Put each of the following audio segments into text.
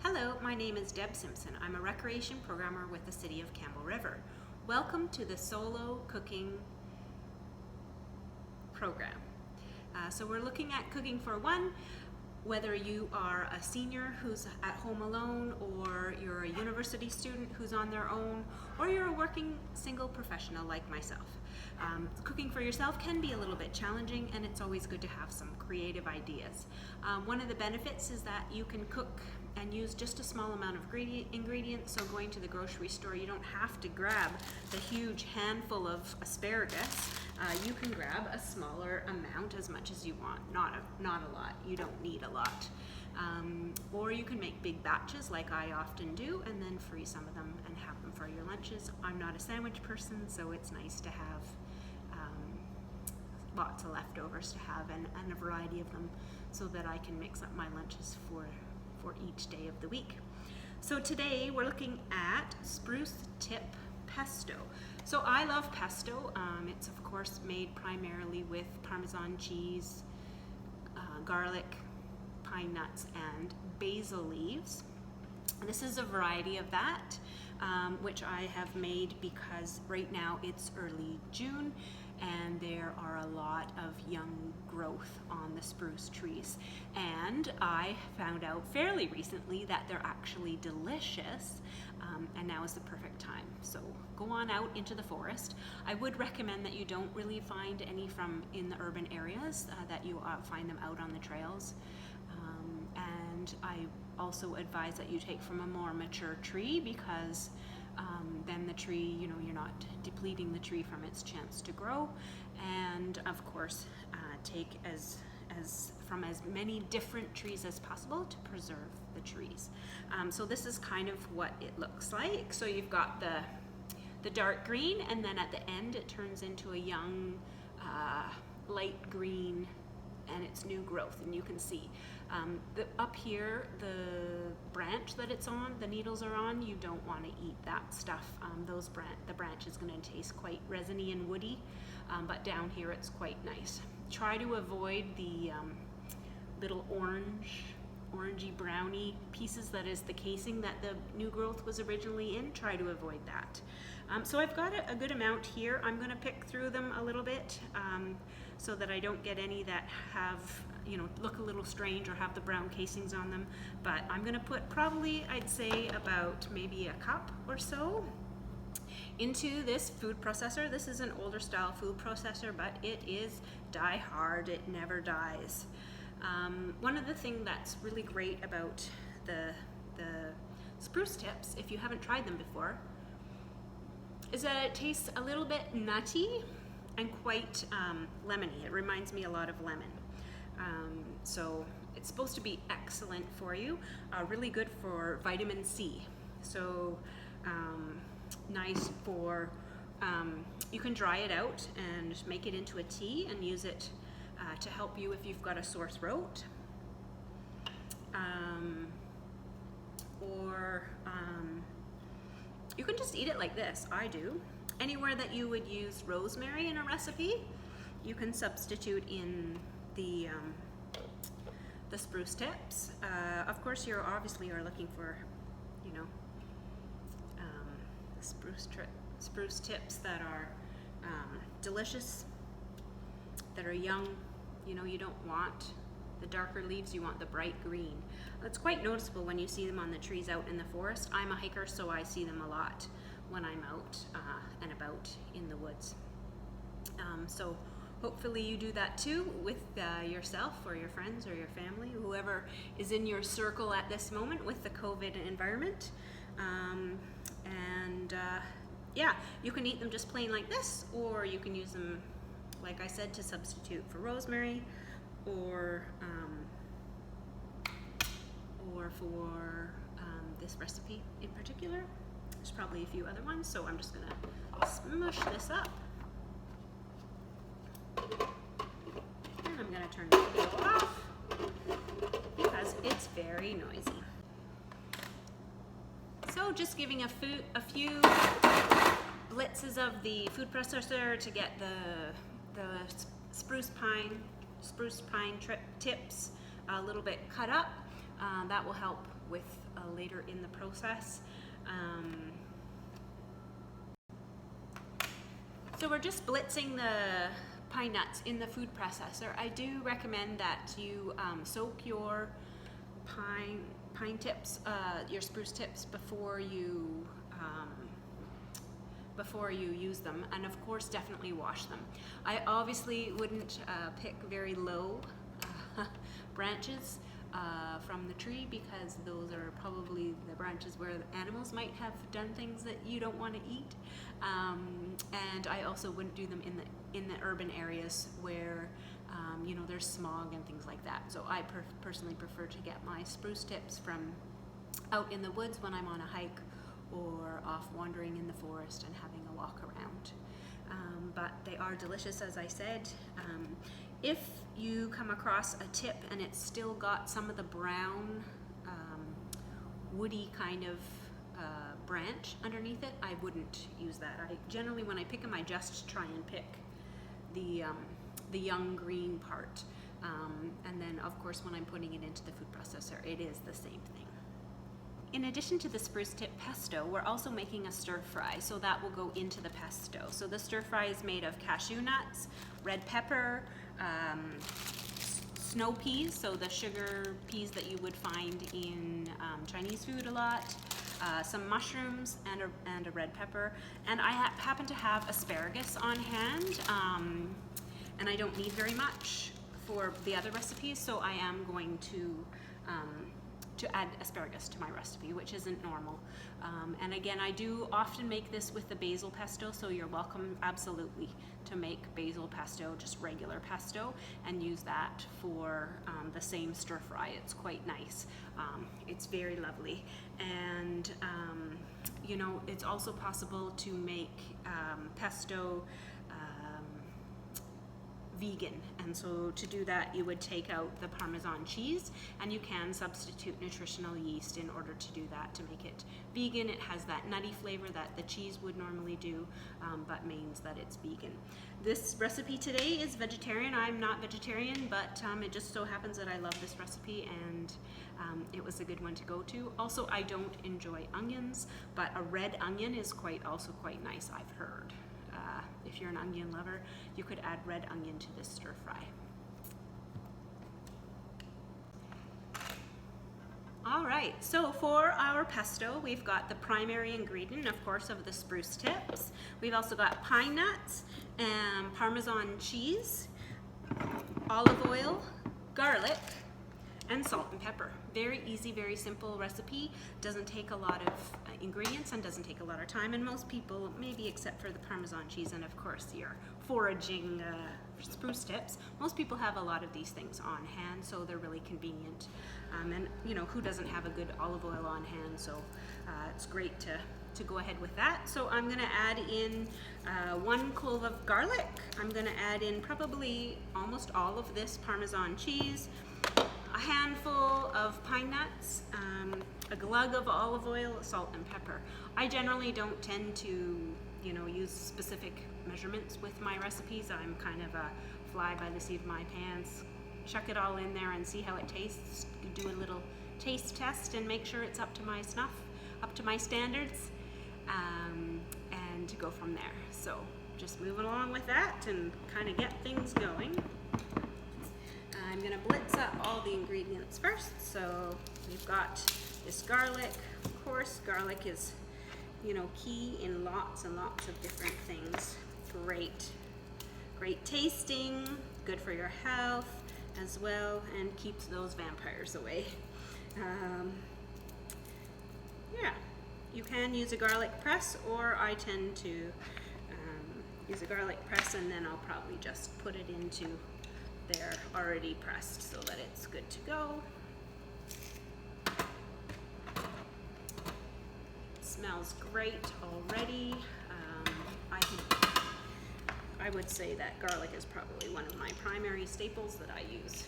Hello, my name is Deb Simpson. I'm a recreation programmer with the City of Campbell River. Welcome to the solo cooking program. So we're looking at cooking for one, whether you are a senior who's at home alone, or you're a university student who's on their own, or you're a working single professional like myself. Cooking for yourself can be a little bit challenging, and it's always good to have some creative ideas. One of the benefits is that you can cook and use just a small amount of ingredients, so going to the grocery store, you don't have to grab the huge handful of asparagus. You can grab a smaller amount, as much as you want, not a lot. You don't need a lot. Or you can make big batches like I often do, and then freeze some of them and have them for your lunches. I'm not a sandwich person, so it's nice to have lots of leftovers to have, and a variety of them, so that I can mix up my lunches for each day of the week. So today we're looking at spruce tip pesto. So I love pesto. It's of course made primarily with Parmesan cheese, garlic, pine nuts, and basil leaves. This is a variety of that, which I have made because right now it's early June and there are a lot of young growth on the spruce trees. And I found out fairly recently that they're actually delicious, and now is the perfect time. So go on out into the forest. I would recommend that you don't really find any from in the urban areas, that you find them out on the trails. And I also advise that you take from a more mature tree, because then the tree, you're not depleting the tree from its chance to grow. And of course, take from as many different trees as possible to preserve the trees. So this is kind of what it looks like. So you've got the dark green, and then at the end it turns into a young light green, and it's new growth. And you can see up here, the branch that it's on, the needles are on, you don't want to eat that stuff. The branch is going to taste quite resiny and woody, but down here it's quite nice. Try to avoid the little orangey browny pieces that is the casing that the new growth was originally in. Try to avoid that. So I've got a good amount here. I'm going to pick through them a little bit, so that I don't get any that have, look a little strange or have the brown casings on them. But I'm going to put probably, I'd say, about maybe a cup or so into this food processor. This is an older style food processor, but it is die hard. It never dies. One of the things that's really great about the spruce tips, if you haven't tried them before, is that it tastes a little bit nutty and quite lemony. It reminds me a lot of lemon. So it's supposed to be excellent for you, really good for vitamin C. So nice for, you can dry it out and make it into a tea and use it to help you if you've got a sore throat. Or you can just eat it like this. I do. Anywhere that you would use rosemary in a recipe, you can substitute in the spruce tips. Of course, you obviously are looking for, spruce tips that are delicious, that are young. You don't want the darker leaves, you want the bright green. It's quite noticeable when you see them on the trees out in the forest. I'm a hiker, so I see them a lot when I'm out and about in the woods. So hopefully you do that too with yourself or your friends or your family, whoever is in your circle at this moment with the COVID environment. Yeah, you can eat them just plain like this, or you can use them, like I said, to substitute for rosemary, or for this recipe in particular. There's probably a few other ones, so I'm just gonna smush this up. And I'm gonna turn the video off because it's very noisy. So just giving a few blitzes of the food processor to get the spruce pine tips a little bit cut up. That will help with later in the process. So we're just blitzing the pine nuts in the food processor. I do recommend that you soak your pine tips, your spruce tips before you use them, and of course definitely wash them. I obviously wouldn't pick very low branches from the tree, because those are probably the branches where the animals might have done things that you don't want to eat. And I also wouldn't do them in the urban areas where you know, there's smog and things like that. So I personally prefer to get my spruce tips from out in the woods when I'm on a hike or off wandering in the forest and having a walk around. But they are delicious, as I said. If you come across a tip and it's still got some of the brown, woody kind of branch underneath it, I wouldn't use that. I generally, when I pick them, I just try and pick the young green part. And then, of course, when I'm putting it into the food processor, it is the same thing. In addition to the spruce tip pesto, we're also making a stir fry, so that will go into the pesto. So the stir fry is made of cashew nuts, red pepper, snow peas, so the sugar peas that you would find in Chinese food a lot, some mushrooms, and a red pepper. And I happen to have asparagus on hand, and I don't need very much for the other recipes, so I am going to add asparagus to my recipe, which isn't normal. And again, I do often make this with the basil pesto, so you're welcome absolutely to make basil pesto, just regular pesto, and use that for the same stir fry. It's quite nice. It's very lovely. And you know, it's also possible to make pesto vegan, and so to do that you would take out the Parmesan cheese, and you can substitute nutritional yeast in order to do that, to make it vegan. It has that nutty flavor that the cheese would normally do, but means that it's vegan. This recipe today is vegetarian. I'm not vegetarian, but it just so happens that I love this recipe, and it was a good one to go to. Also, I don't enjoy onions, but a red onion is also quite nice, I've heard. If you're an onion lover, you could add red onion to this stir fry. All right, so for our pesto, we've got the primary ingredient, of course, of the spruce tips. We've also got pine nuts and Parmesan cheese, olive oil, garlic, and salt and pepper. Very easy, very simple recipe. Doesn't take a lot of ingredients and doesn't take a lot of time, and most people, maybe except for the Parmesan cheese and of course your foraging spruce tips, most people have a lot of these things on hand, so they're really convenient. And you know, who doesn't have a good olive oil on hand? So it's great to go ahead with that. So I'm gonna add in 1 clove of garlic. I'm gonna add in probably almost all of this Parmesan cheese, a handful of pine nuts, a glug of olive oil, salt and pepper. I generally don't tend to, you know, use specific measurements with my recipes. I'm kind of a fly by the seat of my pants. Chuck it all in there and see how it tastes. Do a little taste test and make sure it's up to my snuff, up to my standards, and to go from there. So just moving along with that and kind of get things going. I'm gonna blitz up all the ingredients first. So we've got this garlic. Of course, garlic is, you know, key in lots and lots of different things. Great tasting, good for your health as well, and keeps those vampires away. Yeah, you can use a garlic press, or I tend to use a garlic press, and then I'll probably just put it into there already pressed so that it's good to go. It smells great already. I would say that garlic is probably one of my primary staples that I use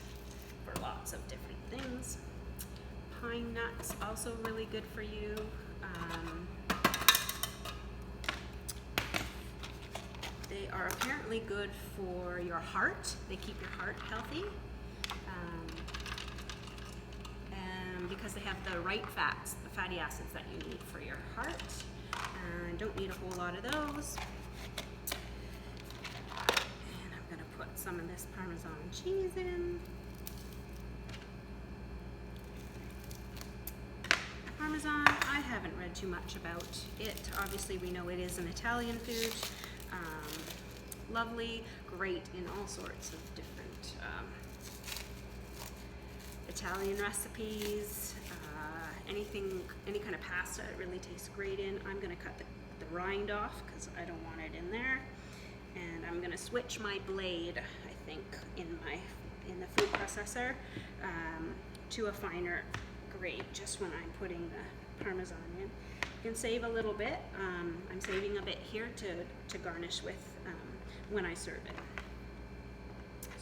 for lots of different things. Pine nuts, also really good for you. They are apparently good for your heart. They keep your heart healthy. because they have the right fats, the fatty acids that you need for your heart. And don't need a whole lot of those. And I'm gonna put some of this Parmesan cheese in. Parmesan, I haven't read too much about it. Obviously, we know it is an Italian food. Lovely, great in all sorts of different Italian recipes. Any kind of pasta it really tastes great in. I'm gonna cut the rind off because I don't want it in there. And I'm gonna switch my blade, I think, in the food processor to a finer grade just when I'm putting the Parmesan in. You can save a little bit. I'm saving a bit here to garnish with when I serve it.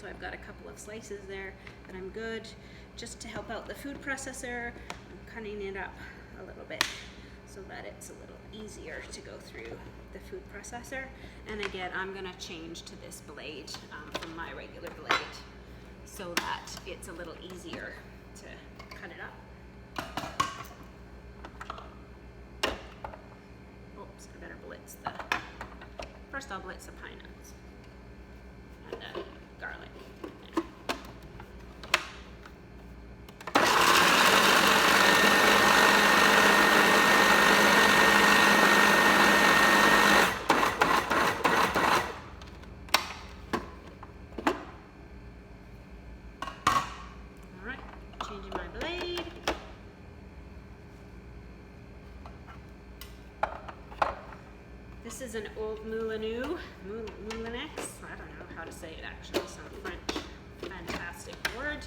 So I've got a couple of slices there that I'm good. Just to help out the food processor, I'm cutting it up a little bit so that it's a little easier to go through the food processor. And again, I'm gonna change to this blade from my regular blade so that it's a little easier to cut it up. Oops, I better blitz first I'll blitz the pine nuts and the garlic. Alright, changing my blade. This is an old Moulinex. I don't know how to say it actually, some French fantastic word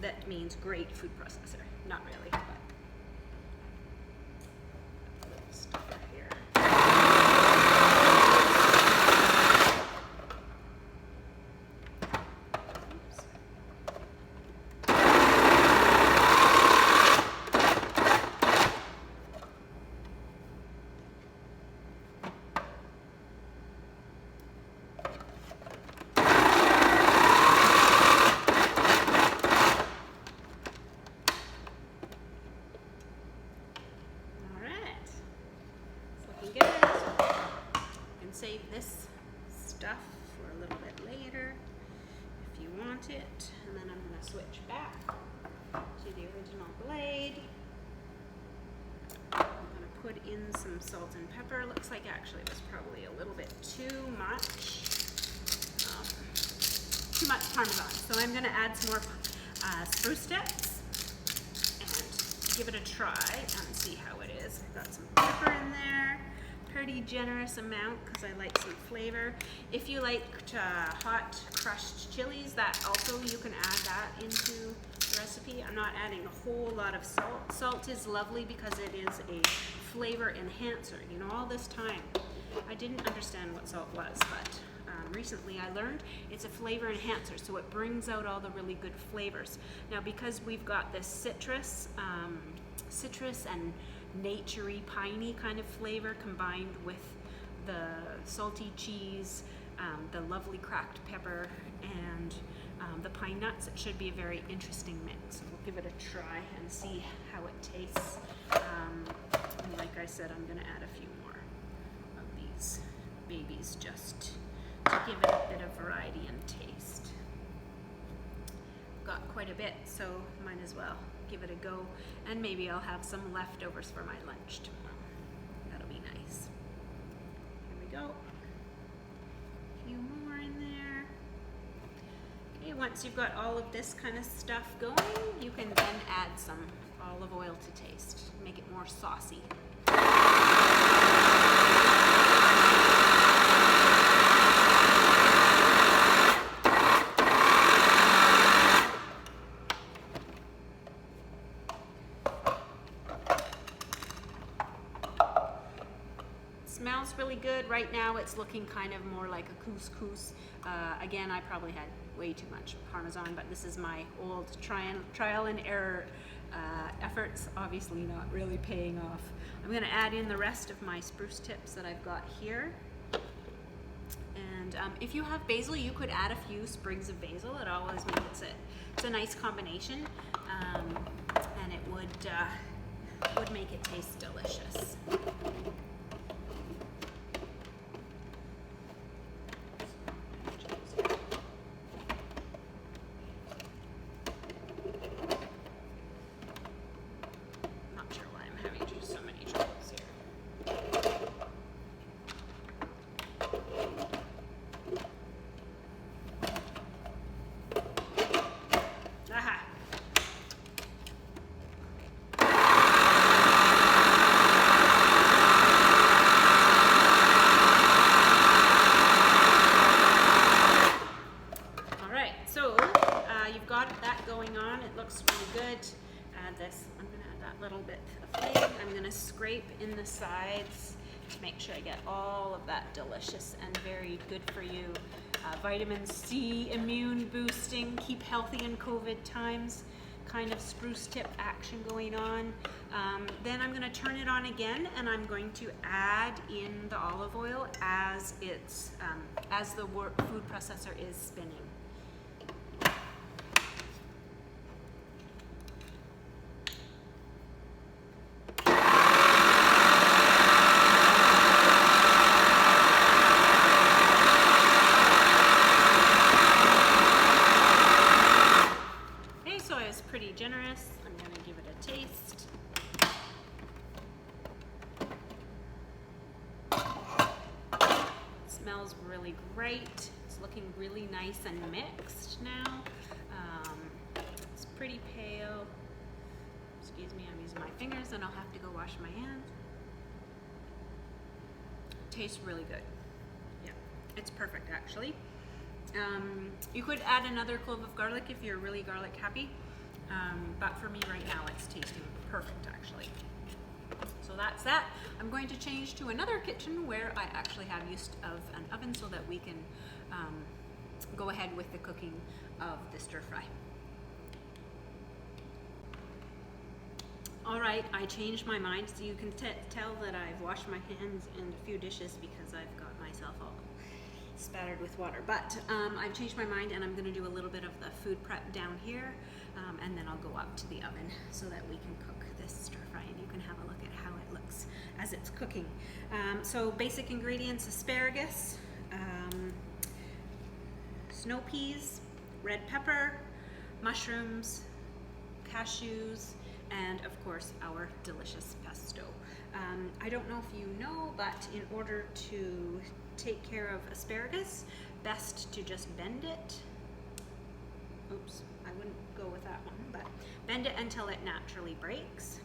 that means great food processor. Not really, but a little stuffer here. Oops. Save this stuff for a little bit later if you want it, and then I'm going to switch back to the original blade. I'm going to put in some salt and pepper. Looks like actually it was probably a little bit too much Parmesan. So I'm going to add some more spruce tips and give it a try and see how it is. I've got some pepper in there. Pretty generous amount because I like some flavor. If you like hot crushed chilies, that also you can add that into the recipe. I'm not adding a whole lot of salt. Salt is lovely because it is a flavor enhancer. You know, all this time I didn't understand what salt was, but recently I learned it's a flavor enhancer, so it brings out all the really good flavors. Now because we've got this citrus and naturey, piney kind of flavor combined with the salty cheese, the lovely cracked pepper, and the pine nuts, it should be a very interesting mix. We'll give it a try and see how it tastes. And like I said, I'm going to add a few more of these babies just to give it a bit of variety and taste. Got quite a bit, so might as well give it a go, and maybe I'll have some leftovers for my lunch tomorrow. That'll be nice. Here we go. A few more in there. Okay, once you've got all of this kind of stuff going, you can then add some olive oil to taste, make it more saucy. Smells really good. Right now it's looking kind of more like a couscous. Again, I probably had way too much Parmesan, but this is my old trial and error efforts, obviously not really paying off. I'm going to add in the rest of my spruce tips that I've got here. And if you have basil, you could add a few sprigs of basil. It always makes it's a nice combination, and it make it taste delicious. Not sure why I'm having so many troubles here. Aha! You've got that going on. It looks really good. Add this. I'm going to add that little bit of flame. I'm going to scrape in the sides to make sure I get all of that delicious and very good for you vitamin C, immune boosting, keep healthy in COVID times kind of spruce tip action going on. Then I'm going to turn it on again, and I'm going to add in the olive oil as it's as the food processor is spinning. Pretty generous. I'm going to give it a taste. It smells really great. It's looking really nice and mixed now. It's pretty pale. Excuse me, I'm using my fingers and I'll have to go wash my hands. Tastes really good. Yeah, it's perfect actually. You could add another clove of garlic if you're really garlic happy. But for me right now, it's tasting perfect actually. So that's that. I'm going to change to another kitchen where I actually have use of an oven so that we can go ahead with the cooking of the stir fry. All right, I changed my mind, so you can tell that I've washed my hands and a few dishes because I've got myself all spattered with water. But I've changed my mind, and I'm going to do a little bit of the food prep down here, and then I'll go up to the oven so that we can cook this stir fry, and you can have a look at how it looks as it's cooking. So basic ingredients: asparagus, snow peas, red pepper, mushrooms, cashews, and of course our delicious pesto. I don't know if you know, but in order to take care of asparagus, best to just bend it. Oops, I wouldn't go with that one, but bend it until it naturally breaks.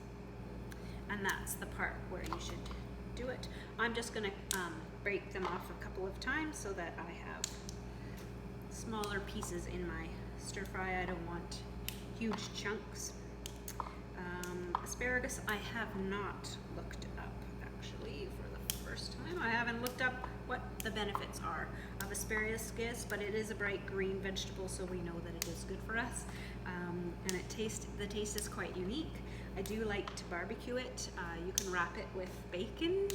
And that's the part where you should do it. I'm just gonna break them off a couple of times so that I have smaller pieces in my stir fry. I don't want huge chunks. Asparagus I have not looked up actually for the first time. I haven't looked up what the benefits are of asparagus, but it is a bright green vegetable, so we know that it is good for us. And the taste is quite unique. I do like to barbecue it. You can wrap it with bacon,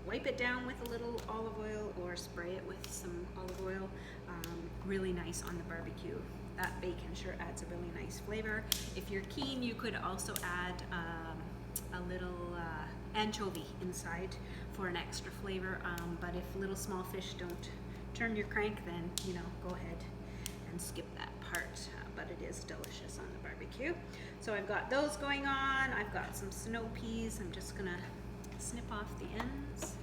wipe it down with a little olive oil, or spray it with some olive oil. Really nice on the barbecue. That bacon sure adds a really nice flavor. If you're keen, you could also add a little anchovy inside for an extra flavor. But if little small fish don't turn your crank, then go ahead and skip that part. But it is delicious on the barbecue. So I've got those going on. I've got some snow peas. I'm just gonna snip off the ends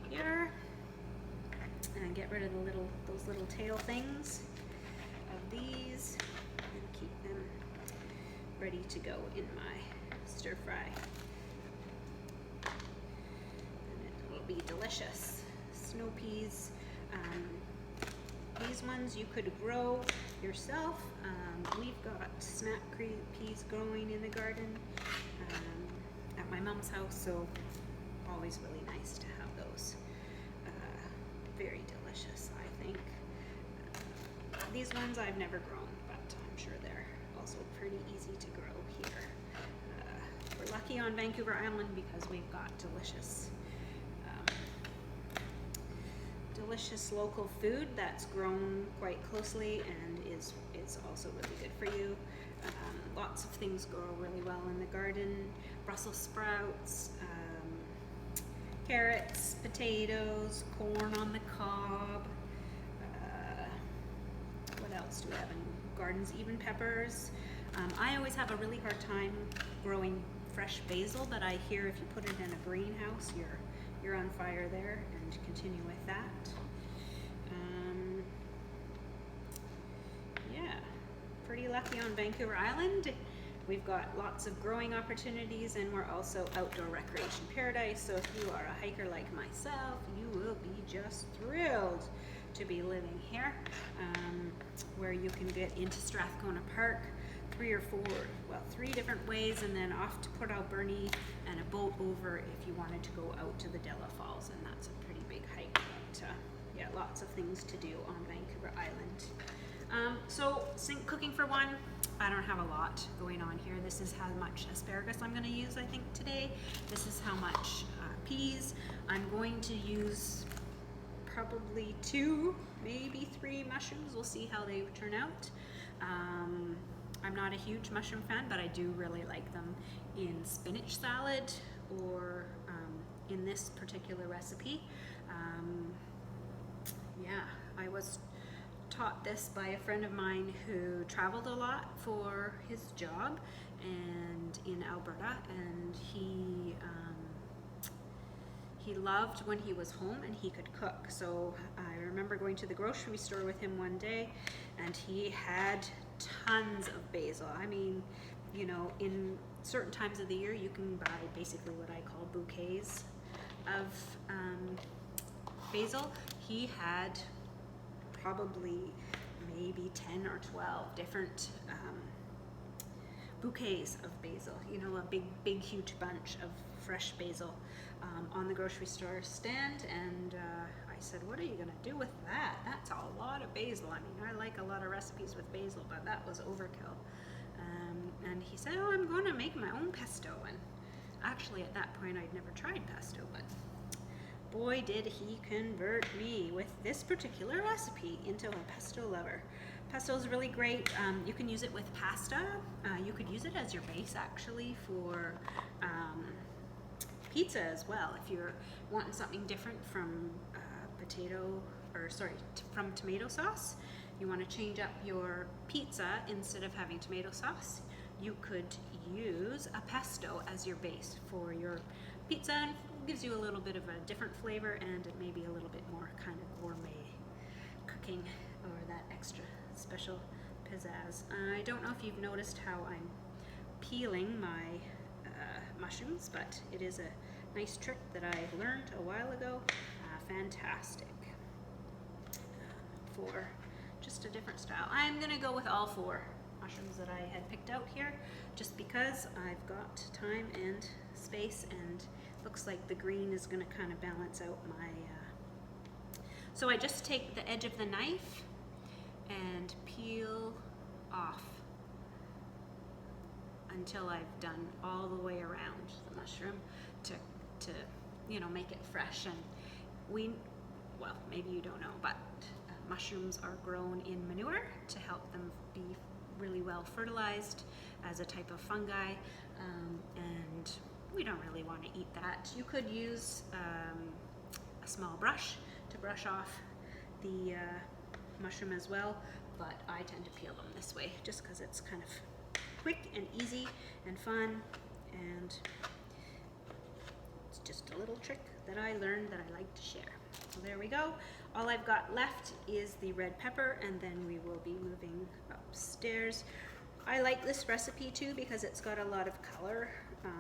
here and get rid of those little tail things of these, and keep them ready to go in my stir fry. And it will be delicious. Snow peas. These ones you could grow yourself. We've got snap peas growing in the garden at my mom's house, so always really nice to have those. Very delicious, I think. These ones I've never grown, but I'm sure they're also pretty easy to grow here. We're lucky on Vancouver Island because we've got delicious local food that's grown quite closely and is also really good for you. lots of things grow really well in the garden. Brussels sprouts, carrots, potatoes, corn on the cob. What else do we have in gardens? Even peppers. I always have a really hard time growing fresh basil, but I hear if you put it in a greenhouse, you're on fire there, and continue with that. Yeah, pretty lucky on Vancouver Island. We've got lots of growing opportunities, and we're also outdoor recreation paradise. So if you are a hiker like myself, you will be just thrilled to be living here, where you can get into Strathcona Park 3 different ways, and then off to Port Alberni and a boat over if you wanted to go out to the Della Falls, and that's a pretty big hike. But yeah, lots of things to do on Vancouver Island. So cooking for one, I don't have a lot going on here. This is how much asparagus I'm going to use, I think, today. This is how much peas. I'm going to use probably 2, maybe 3 mushrooms. We'll see how they turn out. I'm not a huge mushroom fan, but I do really like them in spinach salad or in this particular recipe. Yeah, I was taught this by a friend of mine who traveled a lot for his job and in Alberta, and he loved when he was home and he could cook. So I remember going to the grocery store with him one day, and he had tons of basil. I mean, you know, in certain times of the year you can buy basically what I call bouquets of basil. He had probably maybe 10 or 12 different bouquets of basil, you know, a big huge bunch of fresh basil on the grocery store stand. And I said, what are you gonna do with that? That's a lot of basil. I mean, I like a lot of recipes with basil, but that was overkill. And he said, oh, I'm gonna make my own pesto. And actually at that point I'd never tried pesto, but boy did he convert me with this particular recipe into a pesto lover. Pesto is really great. You can use it with pasta. You could use it as your base actually for pizza as well. If you're wanting something different from from tomato sauce, you want to change up your pizza instead of having tomato sauce, you could use a pesto as your base for your pizza, and it gives you a little bit of a different flavor, and it may be a little bit more kind of gourmet cooking, or that extra special pizzazz. I don't know if you've noticed how I'm peeling my mushrooms, but it is a nice trick that I learned a while ago. Fantastic for just a different style. I'm gonna go with all 4 mushrooms that I had picked out here, just because I've got time and space, and looks like the green is gonna kind of balance out my so I just take the edge of the knife and peel off until I've done all the way around the mushroom to you know, make it fresh. And well, maybe you don't know, but mushrooms are grown in manure to help them be really well fertilized as a type of fungi, and we don't really want to eat that. You could use a small brush to brush off the mushroom as well, but I tend to peel them this way just because it's kind of quick and easy and fun, and it's just a little trick that I learned that I like to share. So there we go. All I've got left is the red pepper, and then we will be moving upstairs. I like this recipe too because it's got a lot of color.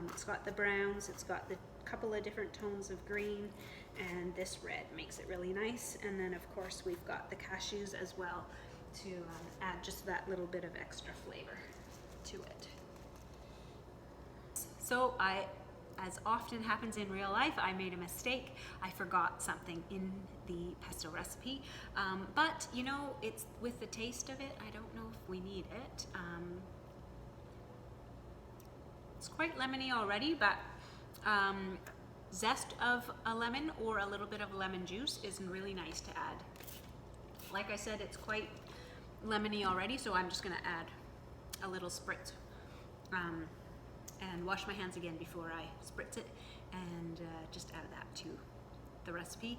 It's got the browns, it's got the couple of different tones of green, and this red makes it really nice. And then of course we've got the cashews as well to add just that little bit of extra flavor to it. So as often happens in real life, I made a mistake. I forgot something in the pesto recipe, but you know, it's with the taste of it, I don't know if we need it. It's quite lemony already, but zest of a lemon or a little bit of lemon juice is really nice to add. Like I said, it's quite lemony already, so I'm just gonna add a little spritz and wash my hands again before I spritz it, and just add that to the recipe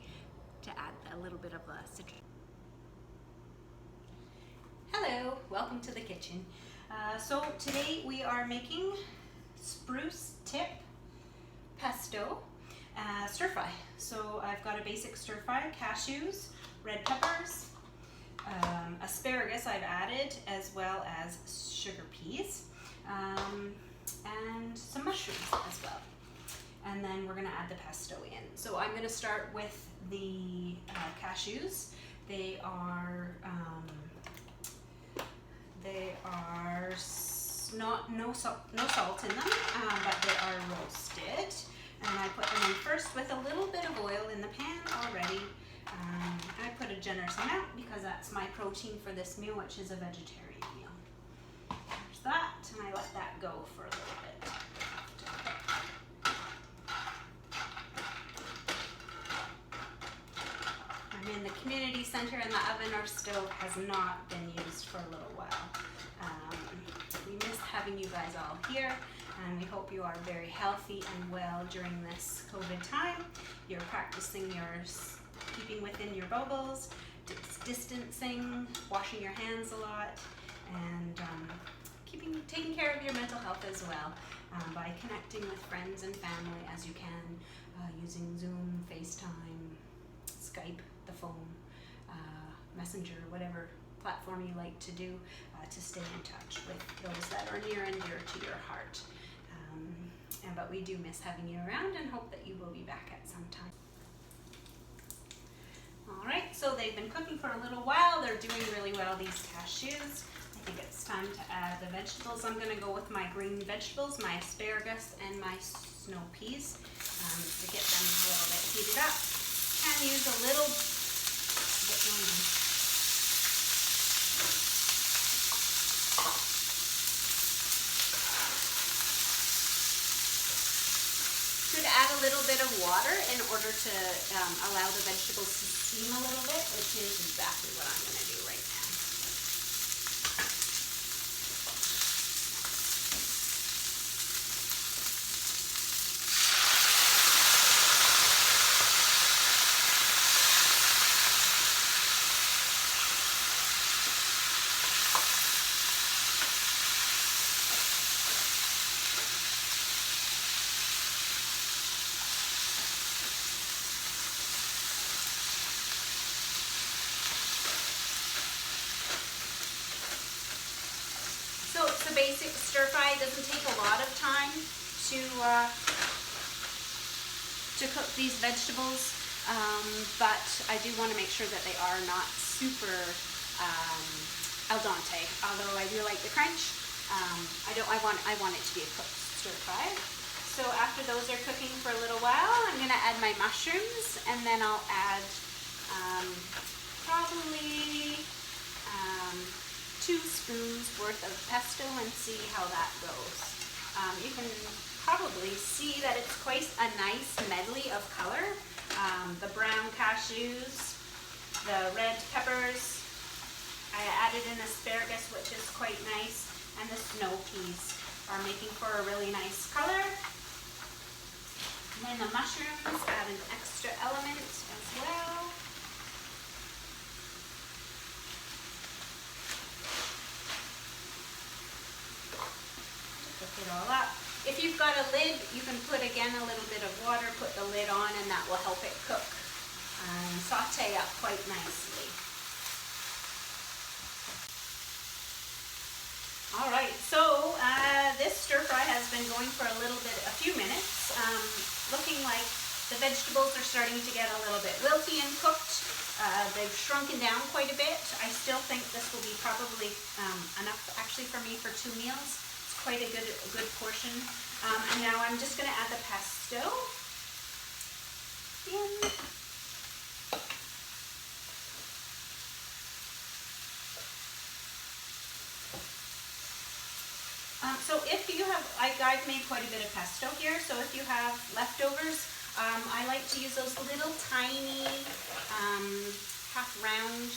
to add a little bit of citrus. Hello, welcome to the kitchen. So today we are making spruce tip pesto stir fry. So I've got a basic stir fry, cashews, red peppers, asparagus I've added, as well as sugar peas, and some mushrooms as well. And then we're going to add the pesto in. So I'm going to start with the cashews. They are no salt in them, but they are roasted. And I put them in first with a little bit of oil in the pan already. I put a generous amount because that's my protein for this meal, which is a vegetarian meal. There's that, and I let that go for a little bit. I'm in the community center, and the oven or stove has not been used for a little while. We miss having you guys all here, and we hope you are very healthy and well during this COVID time. You're practicing your keeping within your bubbles, distancing, washing your hands a lot, and taking care of your mental health as well by connecting with friends and family as you can, using Zoom, FaceTime, Skype, the phone, Messenger, whatever platform you like to do to stay in touch with those that are near and dear to your heart. But we do miss having you around and hope that you will be back at some time. Alright, so they've been cooking for a little while. They're doing really well, these cashews. I think it's time to add the vegetables. I'm going to go with my green vegetables, my asparagus and my snow peas to get them a little bit heated up. And use a little bit more. Add a little bit of water in order to allow the vegetables to steam a little bit, which is exactly what I'm going to do right now. Basic stir fry. It doesn't take a lot of time to cook these vegetables, but I do want to make sure that they are not super al dente. Although I do like the crunch, I want it to be a cooked stir fry. So after those are cooking for a little while, I'm going to add my mushrooms, and then I'll add probably 2 spoons worth of pesto and see how that goes. You can probably see that it's quite a nice medley of color. The brown cashews, the red peppers, I added an asparagus, which is quite nice, and the snow peas are making for a really nice color. And then the mushrooms add an extra element as well. It all up. If you've got a lid, you can put again a little bit of water, put the lid on, and that will help it cook and saute up quite nicely. Alright, so this stir fry has been going for a few minutes. Looking like the vegetables are starting to get a little bit wilty and cooked. They've shrunken down quite a bit. I still think this will be probably enough actually for me for 2 meals. Quite a good portion. And now I'm just going to add the pesto in. So if you have, I've made quite a bit of pesto here, so if you have leftovers, I like to use those little tiny half round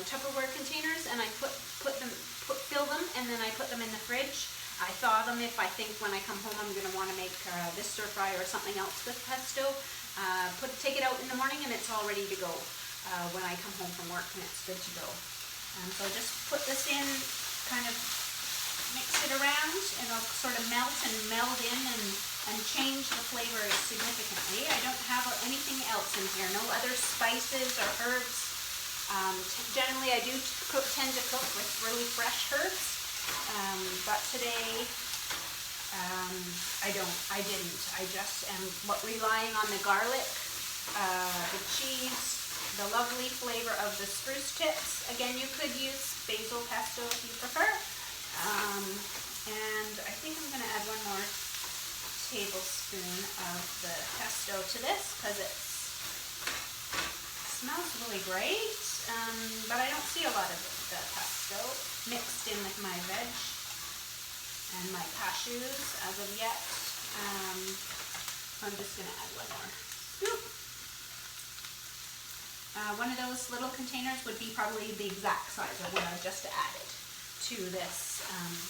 Tupperware containers, and I fill them, and then I put them in the fridge. I thaw them if I think when I come home I'm going to want to make this stir fry or something else with pesto. Take it out in the morning and it's all ready to go when I come home from work, and it's good to go. So just put this in, kind of mix it around, and it'll sort of melt and meld in and change the flavor significantly. I don't have anything else in here, no other spices or herbs. Generally I do tend to cook with really fresh herbs, but today I didn't. I just am relying on the garlic, the cheese, the lovely flavor of the spruce tips. Again, you could use basil pesto if you prefer. And I think I'm going to add 1 more tablespoon of the pesto to this because it smells really great, but I don't see a lot of the pesto mixed in with my veg and my cashews as of yet. I'm just going to add 1 more scoop. One of those little containers would be probably the exact size of what I've just added to this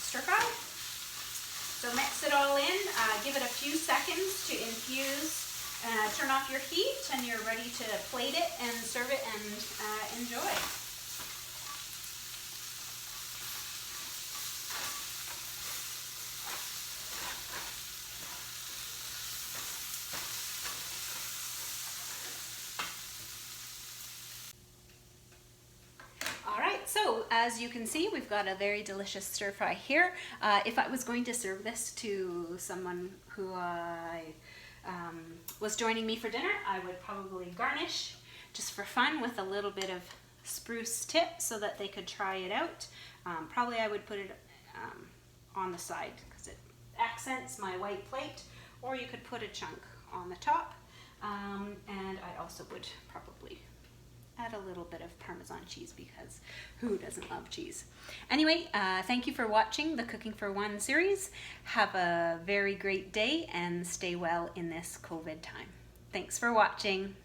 stir fry. So mix it all in, give it a few seconds to infuse, turn off your heat, and you're ready to plate it and serve it and enjoy. So as you can see, we've got a very delicious stir fry here. If I was going to serve this to someone who was joining me for dinner, I would probably garnish just for fun with a little bit of spruce tip so that they could try it out. Probably I would put it on the side because it accents my white plate, or you could put a chunk on the top, and I also would probably add a little bit of Parmesan cheese because who doesn't love cheese? Anyway, thank you for watching the Cooking for One series. Have a very great day and stay well in this COVID time. Thanks for watching.